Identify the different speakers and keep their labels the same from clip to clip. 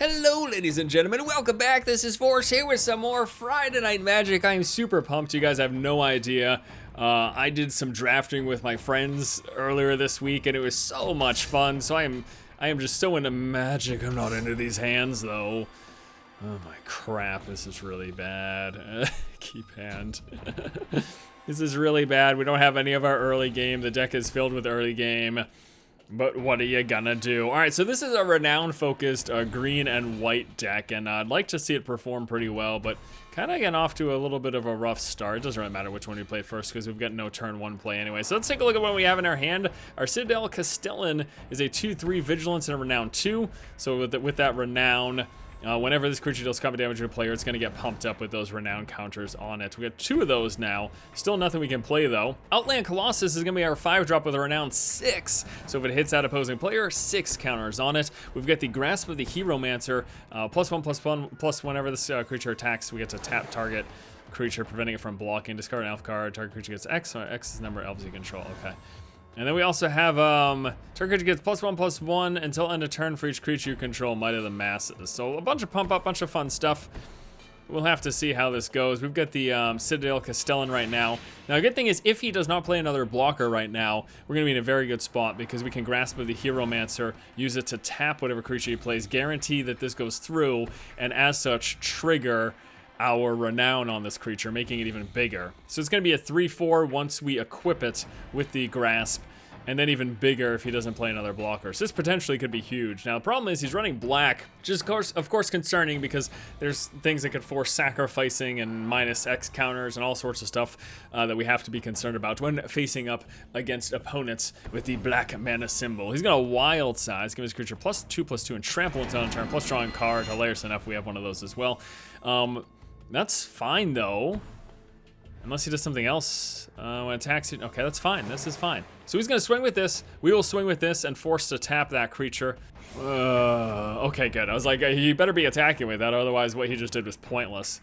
Speaker 1: Hello ladies and gentlemen, welcome back. This is Force here with some more Friday Night Magic. I am super pumped, you guys have no idea. I did some drafting with my friends earlier this week and it was so much fun. So I am just so into Magic. I'm not into these hands though. Oh my crap, this is really bad. Keep hand. This is really bad. We don't have any of our early game. The deck is filled with early game. But what are you gonna do? All right, so this is a renown-focused green and white deck, and I'd like to see it perform pretty well, but kind of getting off to a little bit of a rough start. It doesn't really matter which one we play first because we've got no turn one play anyway. So let's take a look at what we have in our hand. Our Citadel Castellan is a 2/3 Vigilance and a Renown 2. So with that Renown, whenever this creature deals combat damage to a player, it's going to get pumped up with those Renown counters on it. We got 2 of those now. Still nothing we can play, though. Outland Colossus is going to be our 5-drop with a Renown 6. So if it hits that opposing player, 6 counters on it. We've got the Grasp of the Heromancer. +1/+1/+, whenever this creature attacks, we get to tap target creature, preventing it from blocking. Discard an elf card. Target creature gets X. X is the number of elves you control. Okay. And then we also have, target creature gets +1/+1 until end of turn for each creature you control, Might of the Masses. So a bunch of pump up, bunch of fun stuff. We'll have to see how this goes. We've got the Citadel Castellan right now. Now, a good thing is if he does not play another blocker right now, we're going to be in a very good spot because we can Grasp of the Heromancer, use it to tap whatever creature he plays, guarantee that this goes through, and as such, trigger our Renown on this creature, making it even bigger. So it's going to be a 3/4 once we equip it with the Grasp, and then even bigger if he doesn't play another blocker. So this potentially could be huge. Now the problem is he's running black, which is of course concerning because there's things that could force sacrificing and -X counters and all sorts of stuff that we have to be concerned about when facing up against opponents with the black mana symbol. He's got a wild size, give his creature +2/+2 and trample until end turn, plus drawing card. Hilarious enough, we have one of those as well. That's fine though. Unless he does something else. When attacks it, okay, that's fine. This is fine. So he's gonna swing with this. We will swing with this and force to tap that creature. Okay, good. I was like, he better be attacking with that, otherwise what he just did was pointless.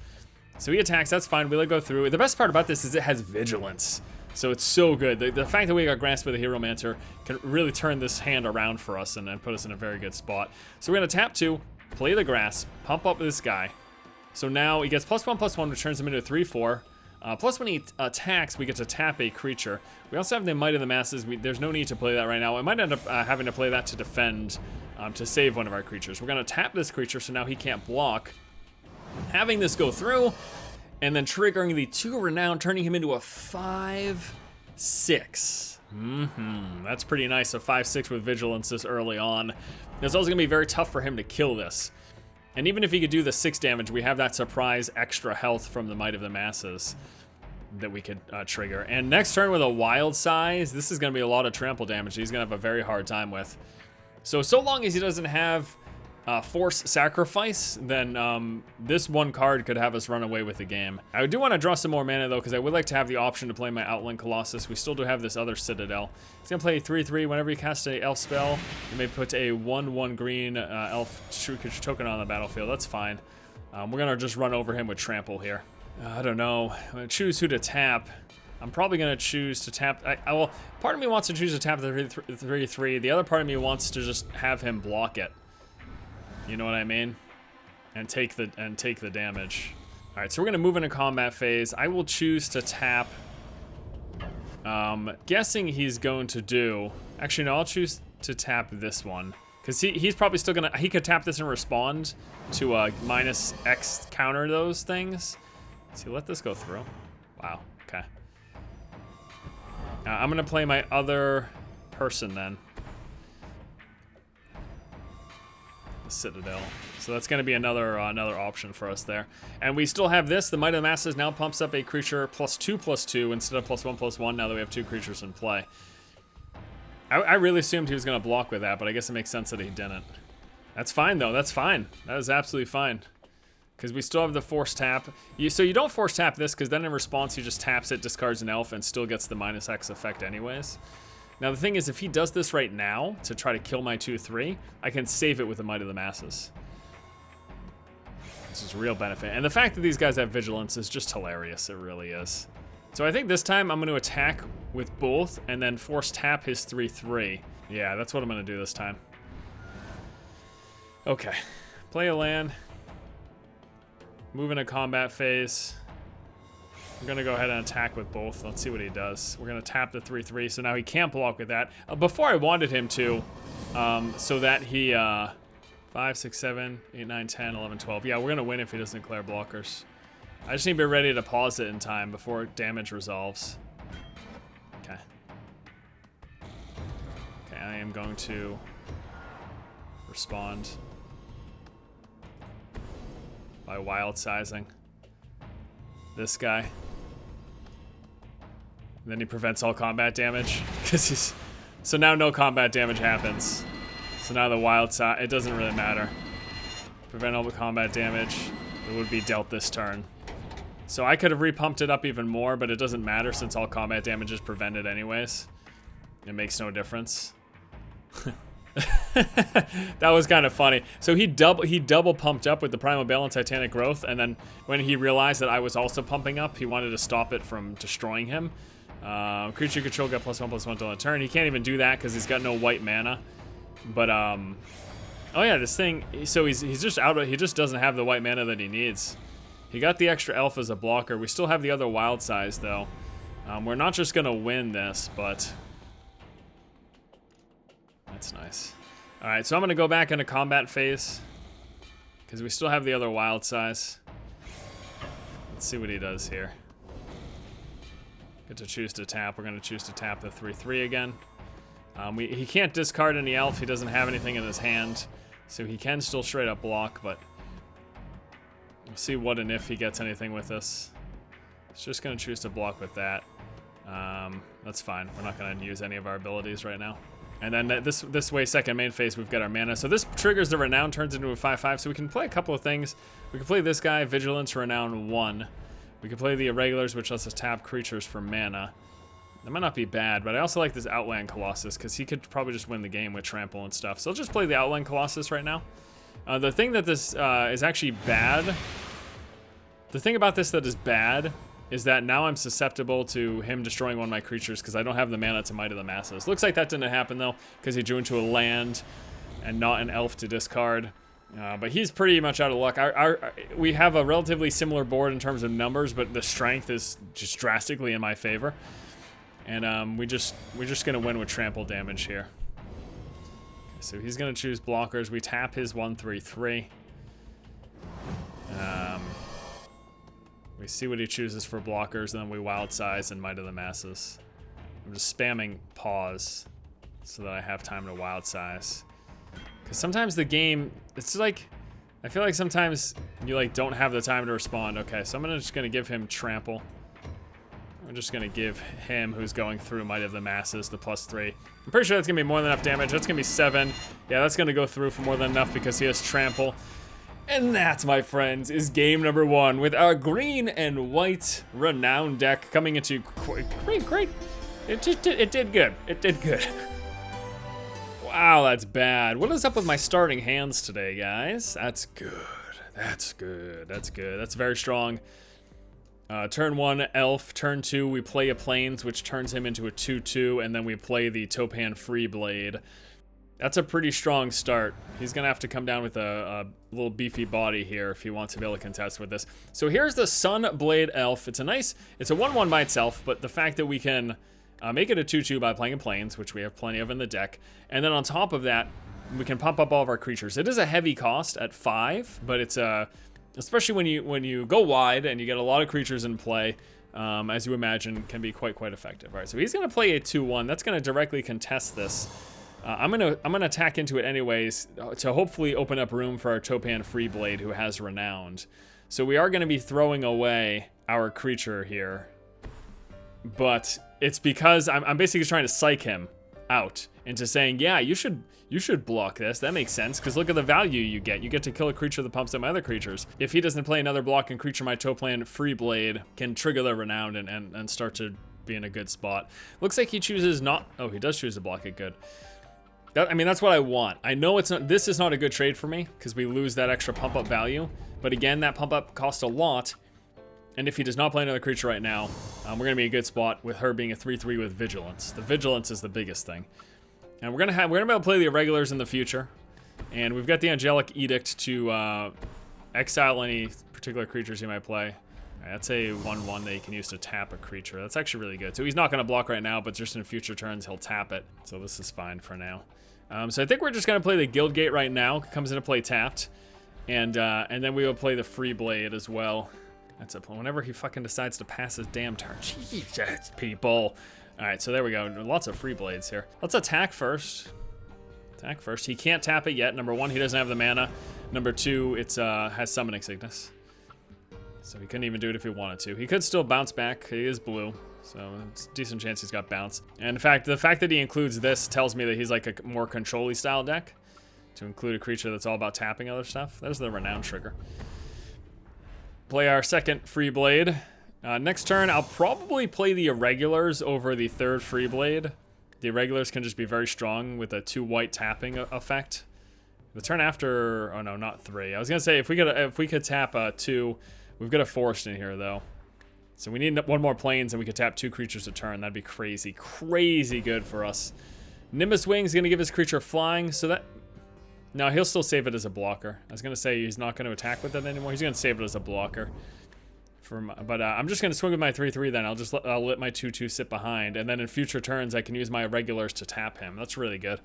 Speaker 1: So he attacks, that's fine. We let go through. The best part about this is it has Vigilance. So it's so good. The fact that we got Grasp of the Heromancer can really turn this hand around for us and put us in a very good spot. So we're gonna tap 2, play the Grasp, pump up this guy. So now he gets +1/+1, which turns him into a 3/4. Plus when he attacks, we get to tap a creature. We also have the Might of the Masses. There's no need to play that right now. I might end up having to play that to defend, to save one of our creatures. We're gonna tap this creature so now he can't block. Having this go through, and then triggering the 2 Renown, turning him into a 5/6. That's pretty nice, a 5/6 with Vigilance this early on. It's also gonna be very tough for him to kill this. And even if he could do the 6 damage, we have that surprise extra health from the Might of the Masses that we could trigger. And next turn with a wild size, this is going to be a lot of trample damage he's going to have a very hard time with. So long as he doesn't have Force Sacrifice, then this one card could have us run away with the game. I do want to draw some more mana though, because I would like to have the option to play my Outland Colossus. We still do have this other Citadel. He's going to play 3/3. Whenever you cast a elf spell, you may put a 1/1 green elf creature token on the battlefield. That's fine. We're going to just run over him with Trample here. I don't know. I'm going to choose who to tap. I'm probably going to choose to tap. Well, part of me wants to choose to tap the 3/3. The other part of me wants to just have him block it. You know what I mean? And take the damage. All right, so we're gonna move into combat phase. I will choose to tap. Guessing he's going to do. Actually, no, I'll choose to tap this one because he's probably still gonna. He could tap this and respond to a -X counter those things. So let this go through. Wow. Okay. I'm gonna play my other person then. Citadel. So that's going to be another option for us there. And we still have this. The Might of the Masses now pumps up a creature +2/+2 instead of +1/+1 now that we have 2 creatures in play. I really assumed he was going to block with that, but I guess it makes sense that he didn't. That's fine, though. That's fine. That is absolutely fine. Because we still have the force tap. So you don't force tap this, because then in response he just taps it, discards an elf, and still gets the -X effect anyways. Now the thing is, if he does this right now to try to kill my 2/3, I can save it with the Might of the Masses. This is a real benefit. And the fact that these guys have Vigilance is just hilarious, it really is. So I think this time I'm going to attack with both and then force tap his 3/3. Yeah, that's what I'm going to do this time. Okay. Play a land. Move into combat phase. I'm going to go ahead and attack with both. Let's see what he does. We're going to tap the 3/3, so now he can't block with that. Before I wanted him to, so that he, 5, 6, 7, 8, 9, 10, 11, 12. Yeah, we're going to win if he doesn't declare blockers. I just need to be ready to pause it in time before damage resolves. Okay. Okay, I am going to respond by wild sizing this guy. And then he prevents all combat damage because he's, so now no combat damage happens. So now the wild side, it doesn't really matter. Prevent all the combat damage. It would be dealt this turn. So I could have repumped it up even more, but it doesn't matter since all combat damage is prevented anyways. It makes no difference. That was kind of funny. So he double pumped up with the Primal Bale and Titanic Growth, and then when he realized that I was also pumping up, he wanted to stop it from destroying him. Creature control got +1/+1 till a turn. He can't even do that because he's got no white mana. But oh yeah, this thing. So he's just out. He just doesn't have the white mana that he needs. He got the extra elf as a blocker. We still have the other wild size though. We're not just gonna win this, but. That's nice. All right, so I'm gonna go back into combat phase because we still have the other wild size. Let's see what he does here. Get to choose to tap. We're gonna choose to tap the 3/3 again. He can't discard any elf. He doesn't have anything in his hand, so he can still straight up block. But we'll see what and if he gets anything with this. He's just gonna choose to block with that. That's fine. We're not gonna use any of our abilities right now. And then this way, second main phase, we've got our mana. So this triggers the Renown, turns into a 5/5. So we can play a couple of things. We can play this guy, Vigilance, Renown 1. We can play the Irregulars, which lets us tap creatures for mana. That might not be bad, but I also like this Outland Colossus because he could probably just win the game with Trample and stuff. So I'll just play the Outland Colossus right now. The thing that this is actually bad, the thing about this that is bad is that now I'm susceptible to him destroying one of my creatures because I don't have the mana to Might of the Masses. Looks like that didn't happen though, because he drew into a land and not an elf to discard. But he's pretty much out of luck. We have a relatively similar board in terms of numbers, but the strength is just drastically in my favor. And we're just gonna win with trample damage here. Okay, so he's gonna choose blockers. We tap his 1/3/3. We see what he chooses for blockers, and then we wild size and Might of the Masses. I'm just spamming pause so that I have time to wild size. Because sometimes the game, it's like, I feel like sometimes you like don't have the time to respond. Okay, so I'm just gonna give him trample. I'm just gonna give him, who's going through Might of the Masses, the +3. I'm pretty sure that's gonna be more than enough damage. That's gonna be 7. Yeah, that's gonna go through for more than enough because he has trample. And that, my friends, is game number 1 with our green and white Renown deck coming into great. It did good. It did good. Wow, that's bad. What is up with my starting hands today, guys? That's good. That's good. That's good. That's very strong. Turn 1, Elf. Turn 2, we play a Plains, which turns him into a 2/2, and then we play the Topan Freeblade. That's a pretty strong start. He's gonna have to come down with a little beefy body here if he wants to be able to contest with this. So here's the Sunblade Elf. It's a 1/1 by itself, but the fact that we can make it a 2/2 by playing a Plains, which we have plenty of in the deck, and then on top of that, we can pump up all of our creatures. It is a heavy cost at 5, but it's especially when you go wide and you get a lot of creatures in play, as you imagine, can be quite effective. All right, so he's gonna play a 2/1. That's gonna directly contest this. I'm gonna attack into it anyways to hopefully open up room for our Topan Freeblade, who has Renowned. So we are gonna be throwing away our creature here, but it's because I'm basically trying to psych him out into saying, yeah, you should block this. That makes sense, because look at the value you get. You get to kill a creature that pumps up my other creatures. If he doesn't play another blocking creature, my Topan Freeblade can trigger the Renowned and start to be in a good spot. Looks like he chooses not. Oh, he does choose to block it. Good. I mean, that's what I want. I know it's not. This is not a good trade for me because we lose that extra pump up value. But again, that pump up costs a lot. And if he does not play another creature right now, we're gonna be in a good spot with her being a 3/3 with Vigilance. The Vigilance is the biggest thing. And we're gonna be able to play the Irregulars in the future. And we've got the Angelic Edict to exile any particular creatures he might play. Right, that's a 1/1 that he can use to tap a creature. That's actually really good. So he's not going to block right now, but just in future turns he'll tap it. So this is fine for now. So I think we're just going to play the Guild Gate right now. Comes into play tapped. And then we will play the Free Blade as well. That's a plan. Whenever he fucking decides to pass his damn turn. Jesus, people. Alright, so there we go. Lots of Free Blades here. Let's attack first. Attack first. He can't tap it yet. Number 1, he doesn't have the mana. Number 2, it has Summoning Sickness. So he couldn't even do it if he wanted to. He could still bounce back. He is blue. So it's a decent chance he's got bounce. And in fact, the fact that he includes this tells me that he's like a more control-y style deck. To include a creature that's all about tapping other stuff. There's the Renown trigger. Play our second Free Blade. Next turn, I'll probably play the Irregulars over the third Free Blade. The Irregulars can just be very strong with a 2-white tapping effect. The turn after, oh no, not 3. I was gonna say if we could tap 2, we've got a forest in here though. So we need 1 more plains and we could tap 2 creatures a turn. That'd be crazy, crazy good for us. Nimbus Wing is gonna give his creature flying, so that. No, he'll still save it as a blocker. I was going to say he's not going to attack with it anymore. He's going to save it as a blocker. But I'm just going to swing with my 3/3 then. I'll let my 2/2 sit behind. And then in future turns, I can use my Irregulars to tap him. That's really good.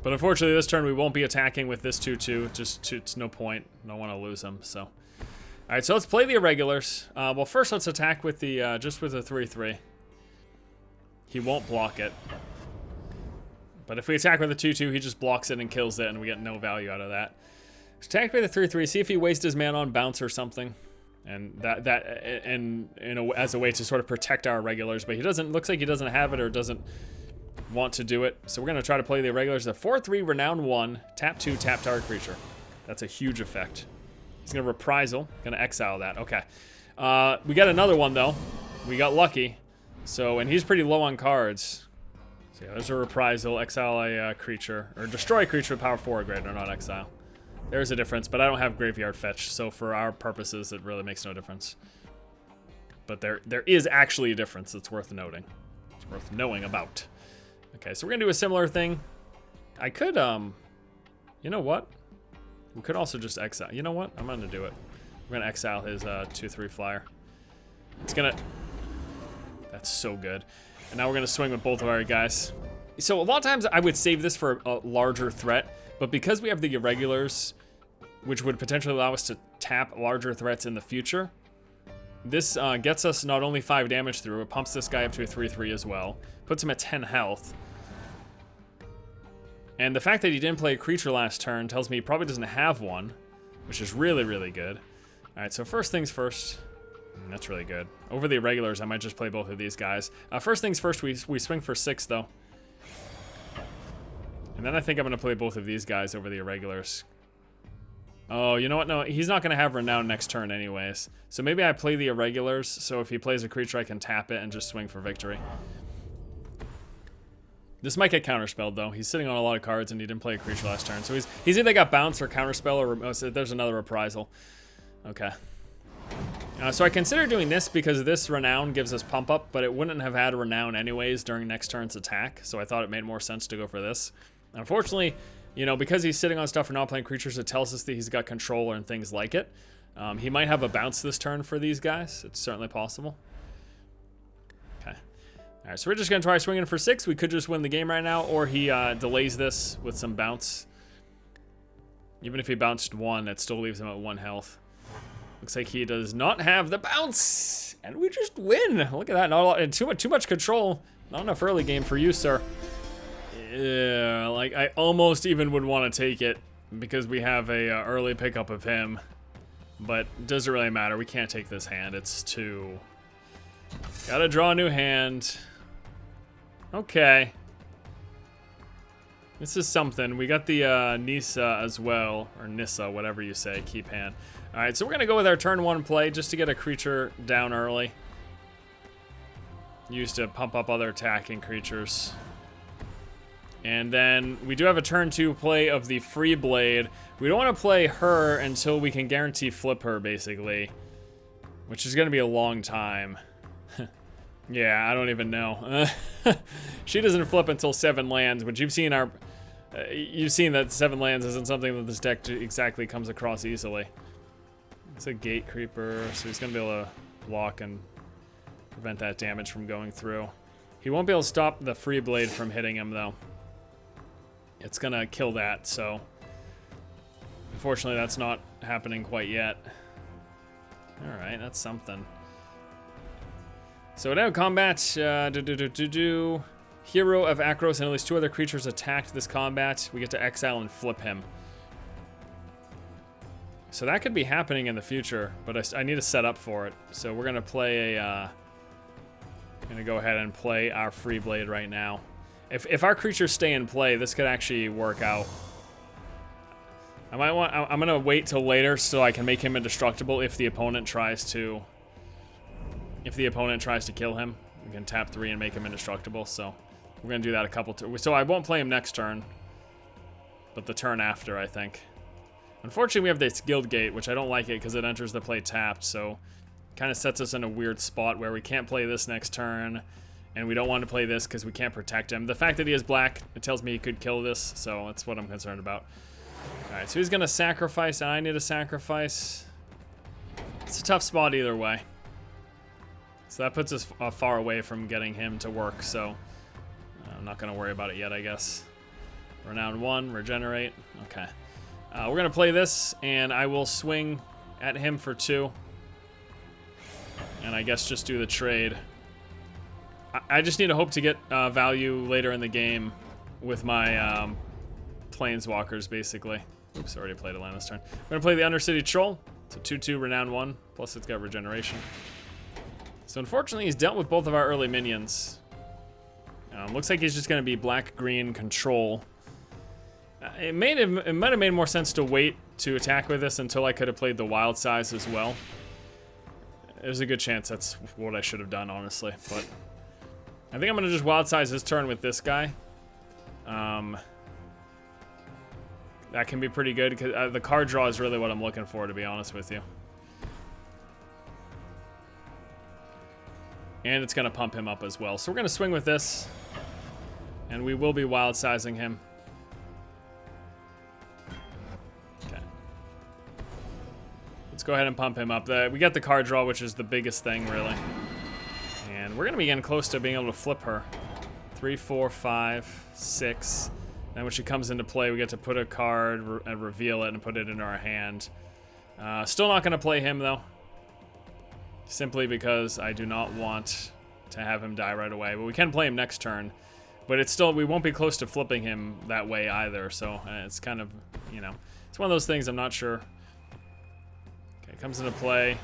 Speaker 1: But unfortunately, this turn, we won't be attacking with this 2/2. It's no point. I don't want to lose him, so. All right, so let's play the Irregulars. Well, first let's attack with the just with the 3/3. He won't block it. But if we attack with a 2/2, he just blocks it and kills it, and we get no value out of that. So attack with a 3/3. See if he wastes his mana on bounce or something, and as a way to sort of protect our Irregulars. But he doesn't. Looks like he doesn't have it or doesn't want to do it. So we're gonna try to play the Irregulars. A 4/3 Renown 1, tap 2, tap target creature. That's a huge effect. He's gonna Reprisal. Gonna exile that. Okay. We got another one though. We got lucky. So and he's pretty low on cards. So yeah, there's a Reprisal, exile a creature, or destroy a creature with power 4 or greater, not exile. There's a difference, but I don't have Graveyard Fetch, so for our purposes, it really makes no difference. But there is actually a difference that's worth noting. It's worth knowing about. Okay, so we're gonna do a similar thing. I could, you know what? We could also just exile. You know what? I'm gonna do it. We're gonna exile his 2/3 flyer. It's gonna. That's so good. And now we're going to swing with both of our guys. So a lot of times I would save this for a larger threat, but because we have the Irregulars, which would potentially allow us to tap larger threats in the future, this gets us not only 5 damage through, it pumps this guy up to a 3/3 as well, puts him at 10 health. And the fact that he didn't play a creature last turn tells me he probably doesn't have one, which is really, really good. All right, so first things first. That's really good. Over the Irregulars, I might just play both of these guys. First things first, we swing for 6, though. And then I think I'm going to play both of these guys over the Irregulars. Oh, you know what? No, he's not going to have Renown next turn anyways. So maybe I play the Irregulars, so if he plays a creature, I can tap it and just swing for victory. This might get counterspelled, though. He's sitting on a lot of cards, and he didn't play a creature last turn. So he's either got bounce or counterspell, or oh, so there's another Reprisal. Okay. So I consider doing this because this Renown gives us pump up, but it wouldn't have had a Renown anyways during next turn's attack, so I thought it made more sense to go for this. Unfortunately, you know, because he's sitting on stuff and not playing creatures, it tells us that he's got control and things like it. He might have a bounce this turn for these guys. It's certainly possible. Okay. All right, so we're just going to try swinging for 6. We could just win the game right now, or he delays this with some bounce. Even if he bounced 1, it still leaves him at 1 health. Looks like he does not have the bounce, and we just win. Look at that, not a lot, too much control. Not enough early game for you, sir. Yeah, like I almost even would want to take it because we have a early pickup of him, but it doesn't really matter. We can't take this hand. It's 2. Gotta draw a new hand. Okay. This is something. We got the Nisa as well, or Nissa, whatever you say, keep hand. All right, so we're gonna go with our turn 1 play just to get a creature down early. Used to pump up other attacking creatures. And then we do have a turn 2 play of the Free Blade. We don't want to play her until we can guarantee flip her, basically. Which is gonna be a long time. Yeah, I don't even know. She doesn't flip until 7 lands, which you've seen our You've seen that 7 lands isn't something that this deck exactly comes across easily. It's a gate creeper, so he's going to be able to block and prevent that damage from going through. He won't be able to stop the free blade from hitting him, though. It's going to kill that, so unfortunately that's not happening quite yet. Alright, that's something. So now combat, Hero of Akros and at least 2 other creatures attacked this combat. We get to exile and flip him. So that could be happening in the future, but I need to set up for it. So we're gonna play a, gonna go ahead and play our free blade right now. If our creatures stay in play, this could actually work out. I'm gonna wait till later so I can make him indestructible if the opponent tries to kill him. We can tap 3 and make him indestructible, so we're gonna do that a couple times. So I won't play him next turn, but the turn after, I think. Unfortunately, we have this guild gate, which I don't like it because it enters the play tapped, so kind of sets us in a weird spot where we can't play this next turn, and we don't want to play this because we can't protect him. The fact that he is black, it tells me he could kill this, so that's what I'm concerned about. Alright, so he's gonna sacrifice, and I need a sacrifice. It's a tough spot either way. So that puts us far away from getting him to work, so I'm not gonna worry about it yet, I guess. Renown 1, regenerate, okay. We're gonna play this, and I will swing at him for 2. And I guess just do the trade. I just need to hope to get value later in the game with my planeswalkers, basically. Oops, already played a land this turn. We're gonna play the Undercity Troll. It's a 2/2 Renown 1, plus it's got regeneration. So unfortunately, he's dealt with both of our early minions. Looks like he's just gonna be black-green control. It might have made more sense to wait to attack with this until I could have played the wild size as well. There's a good chance that's what I should have done, honestly. But I think I'm gonna just wild size this turn with this guy. That can be pretty good because the card draw is really what I'm looking for, to be honest with you. And it's gonna pump him up as well. So we're gonna swing with this, and we will be wild sizing him. Let's go ahead and pump him up. We got the card draw, which is the biggest thing, really. And we're going to be getting close to being able to flip her. 3, 4, 5, 6. And when she comes into play, we get to put a card and reveal it and put it into our hand. Still not going to play him, though. Simply because I do not want to have him die right away. But we can play him next turn. But it's still, we won't be close to flipping him that way either. So it's kind of, you know, it's one of those things I'm not sure. Comes into play.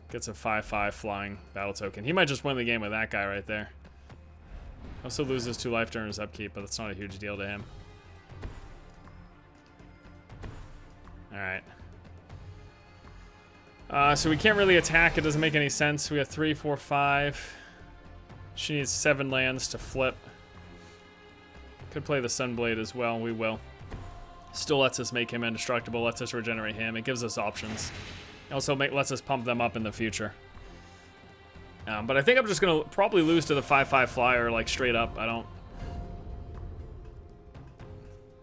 Speaker 1: Gets a 5/5 flying battle token. He might just win the game with that guy right there. Also loses 2 life during his upkeep, but that's not a huge deal to him. Alright. So we can't really attack. It doesn't make any sense. We have 3, 4, 5. She needs 7 lands to flip. Could play the Sunblade as well. We will. Still lets us make him indestructible, lets us regenerate him. It gives us options. It also lets us pump them up in the future. But I think I'm just going to probably lose to the 5/5 flyer, like, straight up. I'm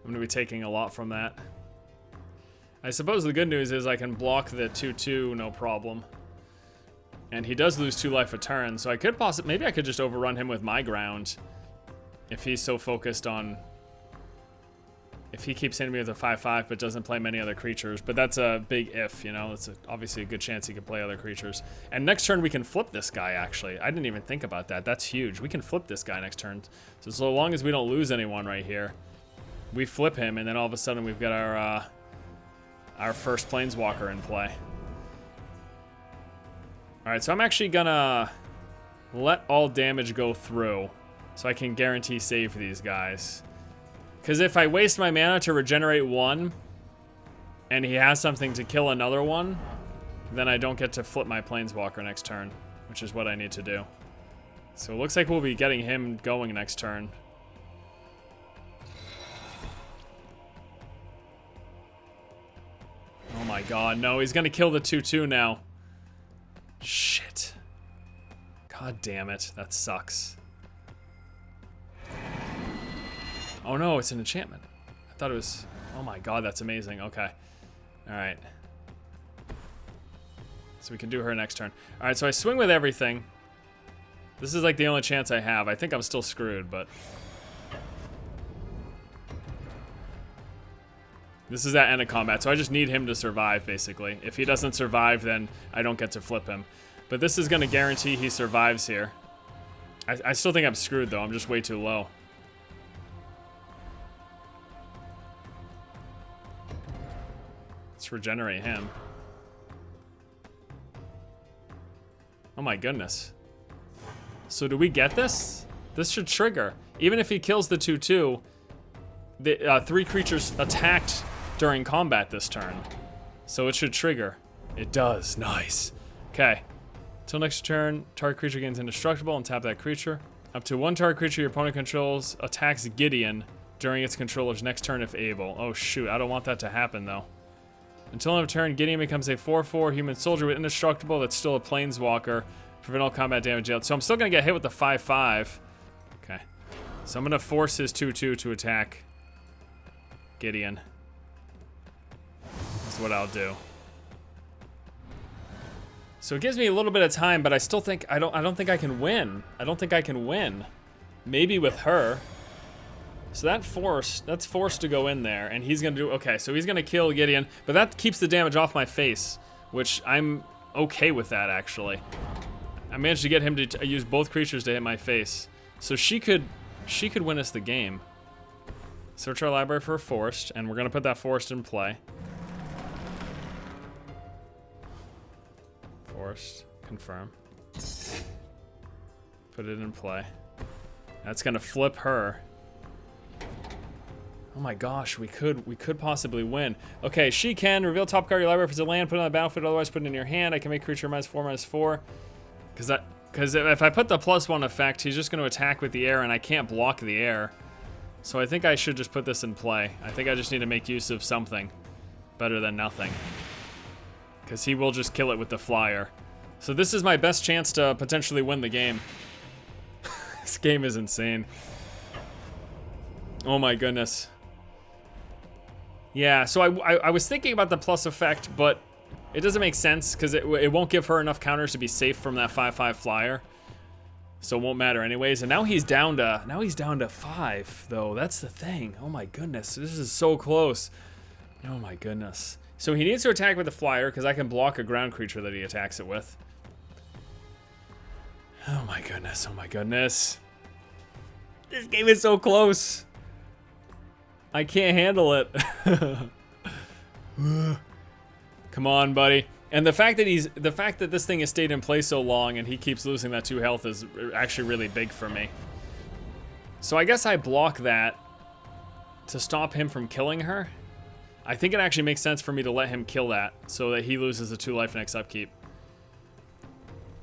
Speaker 1: going to be taking a lot from that. I suppose the good news is I can block the 2/2, no problem. And he does lose 2 life a turn, so I could maybe I could just overrun him with my ground if he's so focused on... If he keeps hitting me with a 5/5 but doesn't play many other creatures. But that's a big if, you know. It's obviously a good chance he could play other creatures. And next turn we can flip this guy, actually. I didn't even think about that. That's huge. We can flip this guy next turn. So long as we don't lose anyone right here, we flip him, and then all of a sudden we've got our first Planeswalker in play. Alright, so I'm actually gonna let all damage go through so I can guarantee save for these guys. Because if I waste my mana to regenerate 1, and he has something to kill another one, then I don't get to flip my Planeswalker next turn, which is what I need to do. So it looks like we'll be getting him going next turn. Oh my god, no, he's gonna kill the 2/2 now. Shit. God damn it, that sucks. Oh no, it's an enchantment. I thought it was, oh my god, that's amazing. Okay. All right. So we can do her next turn. All right, so I swing with everything. This is like the only chance I have. I think I'm still screwed, but. This is at end of combat, so I just need him to survive, basically. If he doesn't survive, then I don't get to flip him. But this is gonna guarantee he survives here. I still think I'm screwed, though. I'm just way too low. Let's regenerate him. Oh my goodness. So do we get this? This should trigger. Even if he kills the 2/2, the 3 creatures attacked during combat this turn. So it should trigger. It does. Nice. Okay. Until next turn, target creature gains indestructible and tap that creature. Up to 1 target creature your opponent controls attacks Gideon during its controller's next turn if able. Oh shoot, I don't want that to happen though. Until end of turn, Gideon becomes a 4/4 human soldier with indestructible that's still a planeswalker. Prevent all combat damage dealt. So I'm still gonna get hit with the 5/5. Okay. So I'm gonna force his 2/2 to attack Gideon. That's what I'll do. So it gives me a little bit of time, but I still think I don't think I can win. I don't think I can win. Maybe with her. So that's forced to go in there, and he's gonna do okay. So he's gonna kill Gideon, but that keeps the damage off my face, which I'm okay with that actually. I managed to get him to use both creatures to hit my face, so she could win us the game. Search our library for a forest, and we're gonna put that forest in play. Forest, confirm. Put it in play. That's gonna flip her. Oh my gosh, we could possibly win. Okay, she can reveal top card of your library if it's a land, put it on the battlefield, otherwise put it in your hand. I can make creature -4/-4. Because if I put the +1 effect, he's just gonna attack with the air and I can't block the air. So I think I should just put this in play. I think I just need to make use of something better than nothing. Because he will just kill it with the flyer. So this is my best chance to potentially win the game. This game is insane. Oh my goodness. Yeah, so I was thinking about the plus effect, but it doesn't make sense because it won't give her enough counters to be safe from that 5/5 flyer. So it won't matter anyways. And now he's down to 5 though. That's the thing. Oh my goodness. This is so close. Oh my goodness. So he needs to attack with the flyer because I can block a ground creature that he attacks it with. Oh my goodness. Oh my goodness. This game is so close. I can't handle it. Come on, buddy. And the fact that this thing has stayed in place so long and he keeps losing that 2 health is actually really big for me. So I guess I block that to stop him from killing her. I think it actually makes sense for me to let him kill that so that he loses the 2 life next upkeep.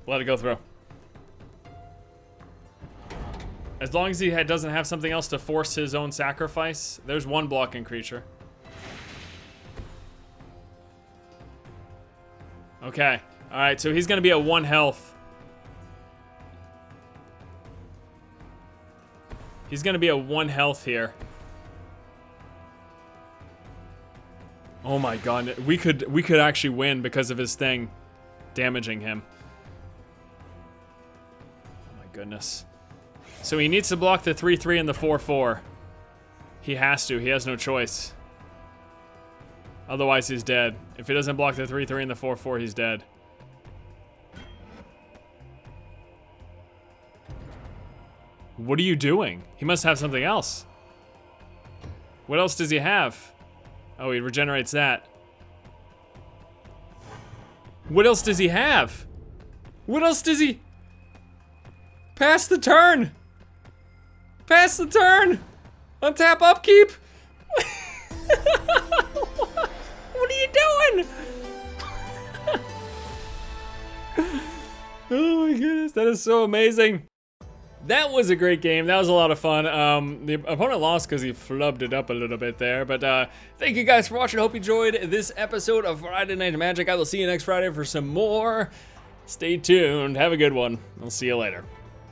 Speaker 1: Let it go through. As long as he doesn't have something else to force his own sacrifice, there's 1 blocking creature. Okay, all right, so he's gonna be at 1 health. He's gonna be at 1 health here. Oh my god, we could actually win because of his thing damaging him. Oh my goodness. So he needs to block the 3/3 and the 4/4. He has to. He has no choice. Otherwise, he's dead. If he doesn't block the 3/3 and the 4/4, he's dead. What are you doing? He must have something else. What else does he have? Oh, he regenerates that. What else does he have? What else does he... Pass the turn! Pass the turn! Untap upkeep! What are you doing? Oh my goodness, that is so amazing. That was a great game. That was a lot of fun. The opponent lost because he flubbed it up a little bit there. But thank you guys for watching. Hope you enjoyed this episode of Friday Night Magic. I will see you next Friday for some more. Stay tuned. Have a good one. I'll see you later.